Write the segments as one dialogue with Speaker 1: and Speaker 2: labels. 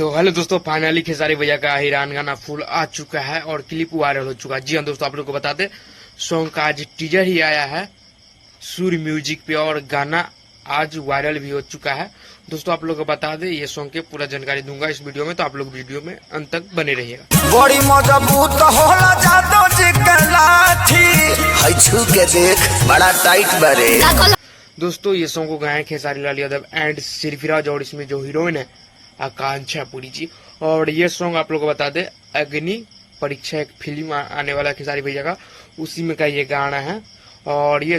Speaker 1: तो हेलो दोस्तों, फाइनली खेसारी भैया का हिरान गाना फुल आ चुका है और क्लिप वायरल हो चुका है। जी हाँ दोस्तों, आप लोग को बता दें सॉन्ग का आज टीजर ही आया है सूर्य म्यूजिक पे और गाना आज वायरल भी हो चुका है। दोस्तों आप लोग को बता दें ये सॉन्ग के पूरा जानकारी दूंगा इस वीडियो में, तो आप लोग वीडियो में अंत तक बने रहिएगा।
Speaker 2: बड़ी मजबूत होला जादो जी के लाठी है, छू के देख बड़ा टाइट बरे।
Speaker 1: दोस्तों ये सॉन्ग को गाए खेसारी लाल यादव एंड सिरफिराज और इसमें जो हीरोइन है आकांक्षा पुरी जी। और ये सॉन्ग आप लोग को बता दे अग्नि परीक्षा एक फिल्म आने वाला खेसारी भैया का, उसी में का ये गाना है। और ये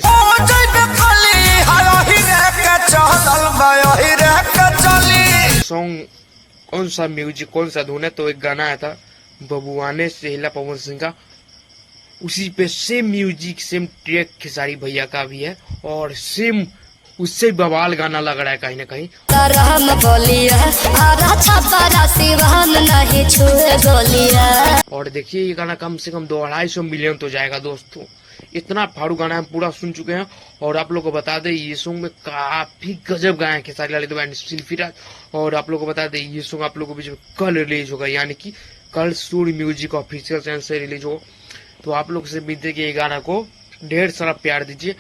Speaker 1: सॉन्ग कौन सा म्यूजिक कौन सा धुन है, तो एक गाना आया था बबुआने से हिला पवन सिंह का, उसी पे सेम म्यूजिक सेम ट्रैक खेसारी भैया का भी है और सेम उससे बवाल गाना लग रहा है कहीं ना कहीं। और देखिए ये गाना कम से कम 250 मिलियन तो जाएगा दोस्तों, इतना फाड़ू गाना हम पूरा सुन चुके हैं। और आप लोग को बता दें ये सॉन्ग में काफी गजब गाए हैं खेसारी लाल यादव एंड सिरफिराज। और आप लोग को बता दें ये सॉन्ग आप लोग को बीच में कल रिलीज होगा, यानी कि कल सूर्य म्यूजिक ऑफिशियल चैनल से रिलीज हो। तो आप लोग से उम्मीद है कि ये गाना को ढेर सारा प्यार दीजिए।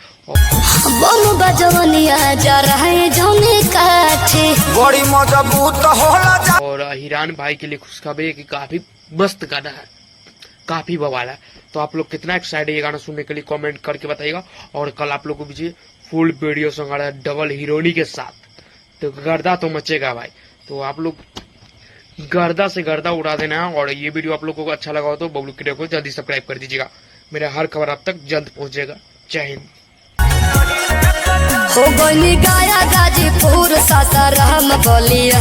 Speaker 2: बड़ी मजबूत होला
Speaker 1: और हिरान भाई के लिए खुशखबरी है कि काफी मस्त गाना है, काफी बवाल है। तो आप लोग कितना एक्साइटेड है ये गाना सुनने के लिए कमेंट करके बताइएगा। और कल आप लोग को भी फुल वीडियो सॉन्ग आ रहा है डबल हीरोनी के साथ, तो गर्दा तो मचेगा भाई। तो आप लोग गर्दा से गर्दा उड़ा देना है। और ये वीडियो आप लोगों को अच्छा लगा हो तो बबलू किडो को जल्दी सब्सक्राइब कर दीजिएगा, मेरा हर खबर आप तक जल्द पहुंचेगा। जय हिंद।
Speaker 3: हो गई गाया गाजीपुर सासाराम बोलिया।